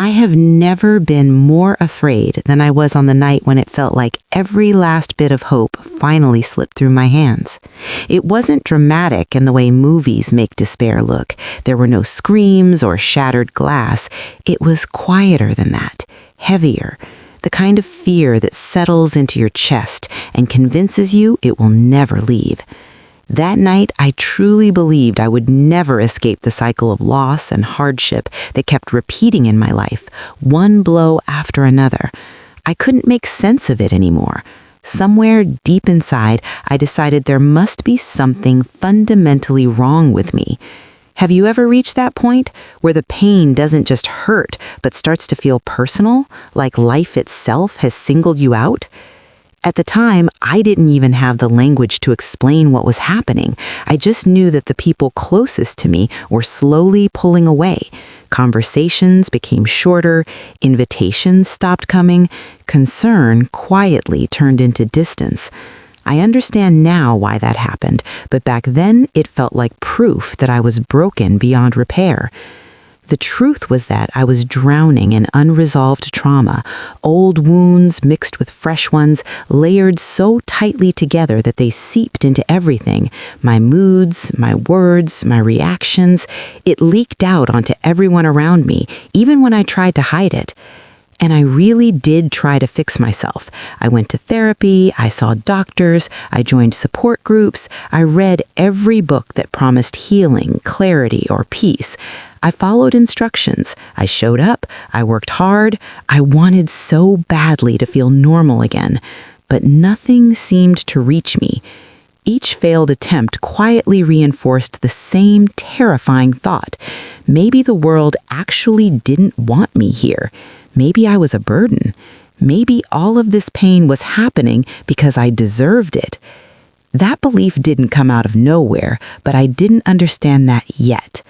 I have never been more afraid than I was on the night when it felt like every last bit of hope finally slipped through my hands. It wasn't dramatic in the way movies make despair look. There were no screams or shattered glass. It was quieter than that, heavier, the kind of fear that settles into your chest and convinces you it will never leave. That night, I truly believed I would never escape the cycle of loss and hardship that kept repeating in my life, one blow after another. I couldn't make sense of it anymore. Somewhere deep inside, I decided there must be something fundamentally wrong with me. Have you ever reached that point where the pain doesn't just hurt, but starts to feel personal, like life itself has singled you out? At the time, I didn't even have the language to explain what was happening. I just knew that the people closest to me were slowly pulling away. Conversations became shorter, invitations stopped coming, concern quietly turned into distance. I understand now why that happened, but back then it felt like proof that I was broken beyond repair. The truth was that I was drowning in unresolved trauma, old wounds mixed with fresh ones, layered so tightly together that they seeped into everything. My moods, my words, my reactions. It leaked out onto everyone around me, even when I tried to hide it. And I really did try to fix myself. I went to therapy, I saw doctors, I joined support groups, I read every book that promised healing, clarity, or peace. I followed instructions, I showed up, I worked hard, I wanted so badly to feel normal again. But nothing seemed to reach me. Each failed attempt quietly reinforced the same terrifying thought. Maybe the world actually didn't want me here. Maybe I was a burden. Maybe all of this pain was happening because I deserved it. That belief didn't come out of nowhere, but I didn't understand that yet.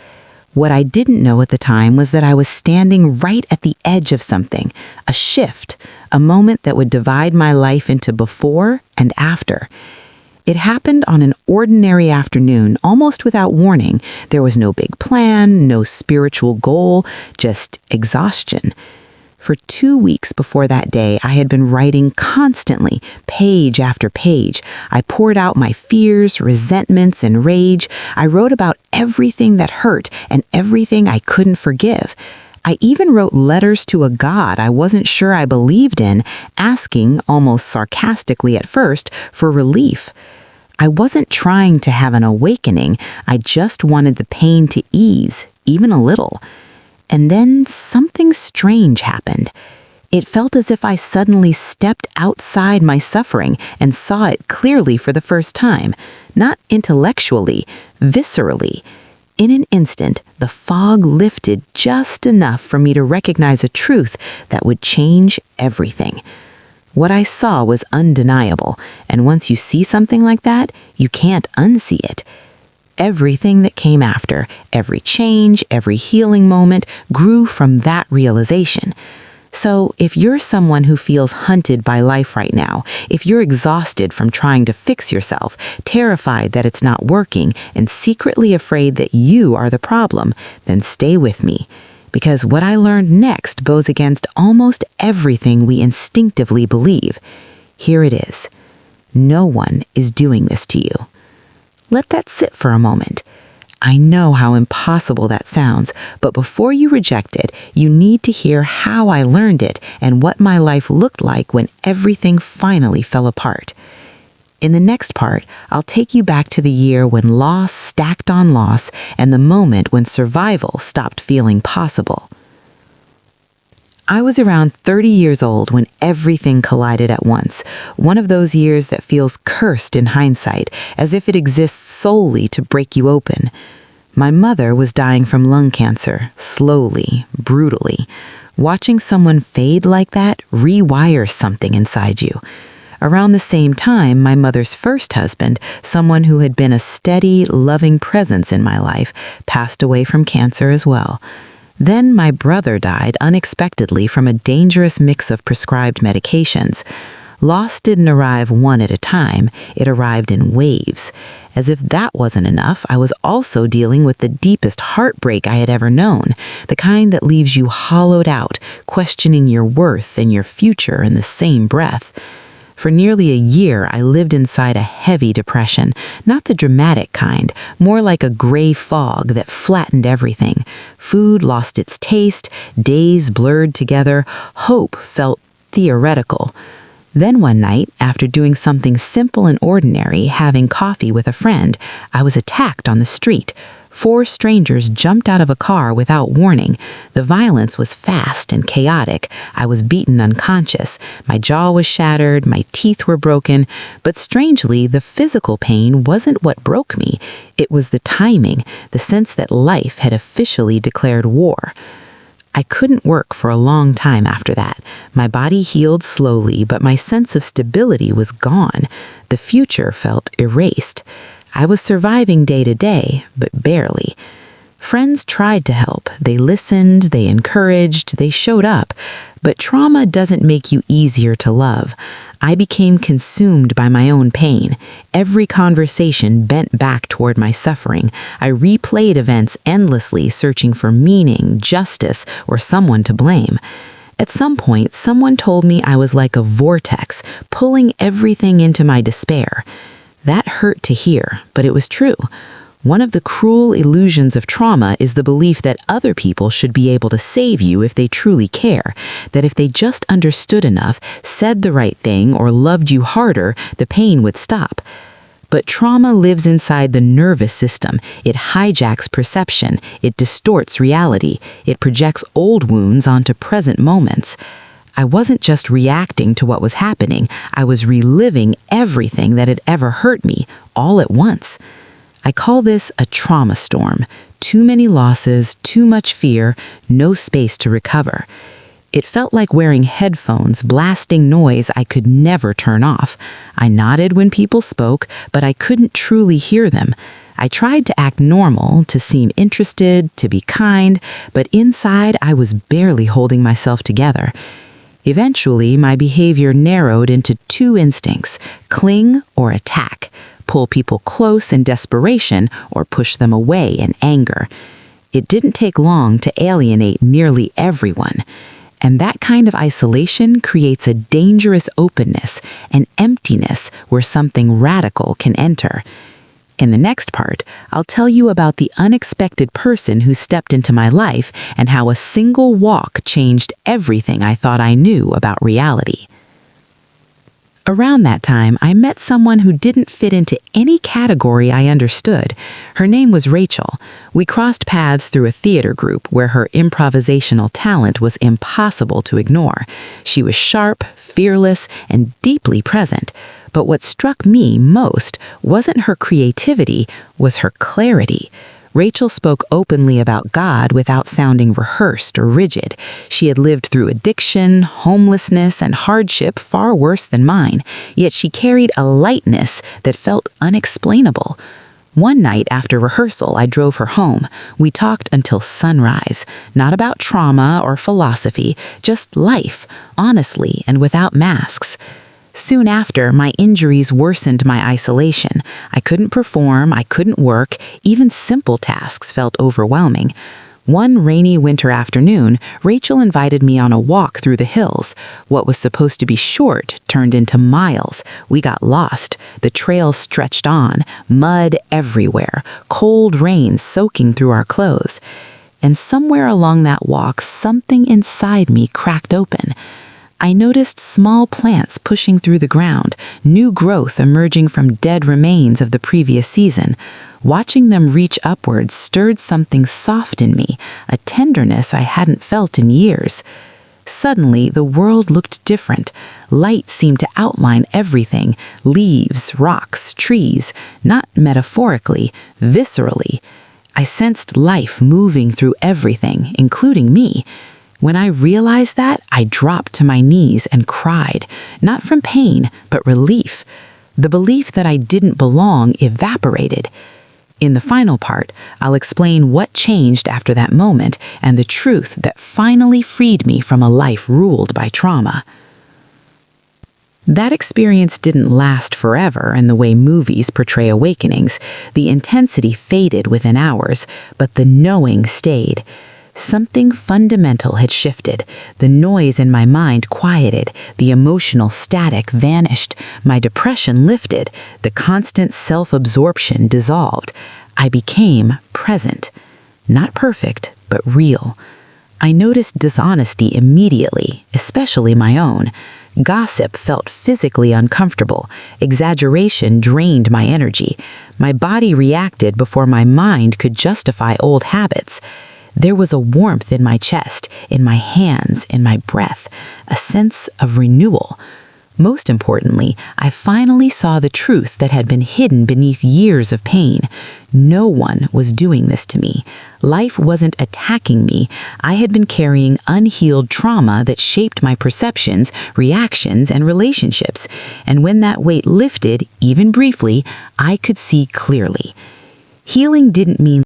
What I didn't know at the time was that I was standing right at the edge of something, a shift, a moment that would divide my life into before and after. It happened on an ordinary afternoon, almost without warning. There was no big plan, no spiritual goal, just exhaustion. For 2 weeks before that day, I had been writing constantly, page after page. I poured out my fears, resentments, and rage. I wrote about everything that hurt and everything I couldn't forgive. I even wrote letters to a God I wasn't sure I believed in, asking, almost sarcastically at first, for relief. I wasn't trying to have an awakening. I just wanted the pain to ease, even a little. And then something strange happened. It felt as if I suddenly stepped outside my suffering and saw it clearly for the first time, not intellectually, viscerally. In an instant, the fog lifted just enough for me to recognize a truth that would change everything. What I saw was undeniable, and once you see something like that, you can't unsee it. Everything that came after, every change, every healing moment, grew from that realization. So if you're someone who feels hunted by life right now, if you're exhausted from trying to fix yourself, terrified that it's not working, and secretly afraid that you are the problem, then stay with me. Because what I learned next goes against almost everything we instinctively believe. Here it is. No one is doing this to you. Let that sit for a moment. I know how impossible that sounds, but before you reject it, you need to hear how I learned it and what my life looked like when everything finally fell apart. In the next part, I'll take you back to the year when loss stacked on loss and the moment when survival stopped feeling possible. I was around 30 years old when everything collided at once, one of those years that feels cursed in hindsight, as if it exists solely to break you open. My mother was dying from lung cancer, slowly, brutally. Watching someone fade like that rewires something inside you. Around the same time, my mother's first husband, someone who had been a steady, loving presence in my life, passed away from cancer as well. Then my brother died unexpectedly from a dangerous mix of prescribed medications. Loss didn't arrive one at a time, it arrived in waves. As if that wasn't enough, I was also dealing with the deepest heartbreak I had ever known, the kind that leaves you hollowed out, questioning your worth and your future in the same breath. For nearly a year, I lived inside a heavy depression, not the dramatic kind, more like a gray fog that flattened everything. Food lost its taste, days blurred together, hope felt theoretical. Then one night, after doing something simple and ordinary, having coffee with a friend, I was attacked on the street. 4 strangers jumped out of a car without warning. The violence was fast and chaotic. I was beaten unconscious. My jaw was shattered, my teeth were broken. But strangely, the physical pain wasn't what broke me. It was the timing, the sense that life had officially declared war. I couldn't work for a long time after that. My body healed slowly, but my sense of stability was gone. The future felt erased. I was surviving day to day, but barely. Friends tried to help. They listened, they encouraged, they showed up. But trauma doesn't make you easier to love. I became consumed by my own pain. Every conversation bent back toward my suffering. I replayed events endlessly, searching for meaning, justice, or someone to blame. At some point, someone told me I was like a vortex, pulling everything into my despair. That hurt to hear, but it was true. One of the cruel illusions of trauma is the belief that other people should be able to save you if they truly care, that if they just understood enough, said the right thing, or loved you harder, the pain would stop. But trauma lives inside the nervous system. It hijacks perception. It distorts reality. It projects old wounds onto present moments. I wasn't just reacting to what was happening. I was reliving everything that had ever hurt me, all at once. I call this a trauma storm. Too many losses, too much fear, no space to recover. It felt like wearing headphones, blasting noise I could never turn off. I nodded when people spoke, but I couldn't truly hear them. I tried to act normal, to seem interested, to be kind, but inside I was barely holding myself together. Eventually, my behavior narrowed into 2 instincts: cling or attack. Pull people close in desperation or push them away in anger. It didn't take long to alienate nearly everyone. And that kind of isolation creates a dangerous openness, an emptiness where something radical can enter. In the next part, I'll tell you about the unexpected person who stepped into my life and how a single walk changed everything I thought I knew about reality. Around that time, I met someone who didn't fit into any category I understood. Her name was Rachel. We crossed paths through a theater group where her improvisational talent was impossible to ignore. She was sharp, fearless, and deeply present. But what struck me most wasn't her creativity, was her clarity. Rachel spoke openly about God without sounding rehearsed or rigid. She had lived through addiction, homelessness, and hardship far worse than mine, yet she carried a lightness that felt unexplainable. One night after rehearsal, I drove her home. We talked until sunrise, not about trauma or philosophy, just life, honestly and without masks. Soon after, my injuries worsened my isolation. I couldn't perform, I couldn't work, even simple tasks felt overwhelming. One rainy winter afternoon, Rachel invited me on a walk through the hills. What was supposed to be short turned into miles. We got lost. The trail stretched on, mud everywhere, cold rain soaking through our clothes. And somewhere along that walk, something inside me cracked open. I noticed small plants pushing through the ground, new growth emerging from dead remains of the previous season. Watching them reach upwards stirred something soft in me, a tenderness I hadn't felt in years. Suddenly, the world looked different. Light seemed to outline everything: leaves, rocks, trees, not metaphorically, viscerally. I sensed life moving through everything, including me. When I realized that, I dropped to my knees and cried, not from pain, but relief. The belief that I didn't belong evaporated. In the final part, I'll explain what changed after that moment and the truth that finally freed me from a life ruled by trauma. That experience didn't last forever in the way movies portray awakenings. The intensity faded within hours, but the knowing stayed. Something fundamental had shifted. The noise in my mind quieted, the emotional static vanished, my depression lifted, the constant self-absorption dissolved. I became present. Not perfect, but real. I noticed dishonesty immediately, especially my own. Gossip felt physically uncomfortable. Exaggeration drained my energy. My body reacted before my mind could justify old habits. There was a warmth in my chest, in my hands, in my breath, a sense of renewal. Most importantly, I finally saw the truth that had been hidden beneath years of pain. No one was doing this to me. Life wasn't attacking me. I had been carrying unhealed trauma that shaped my perceptions, reactions, and relationships. And when that weight lifted, even briefly, I could see clearly. Healing didn't mean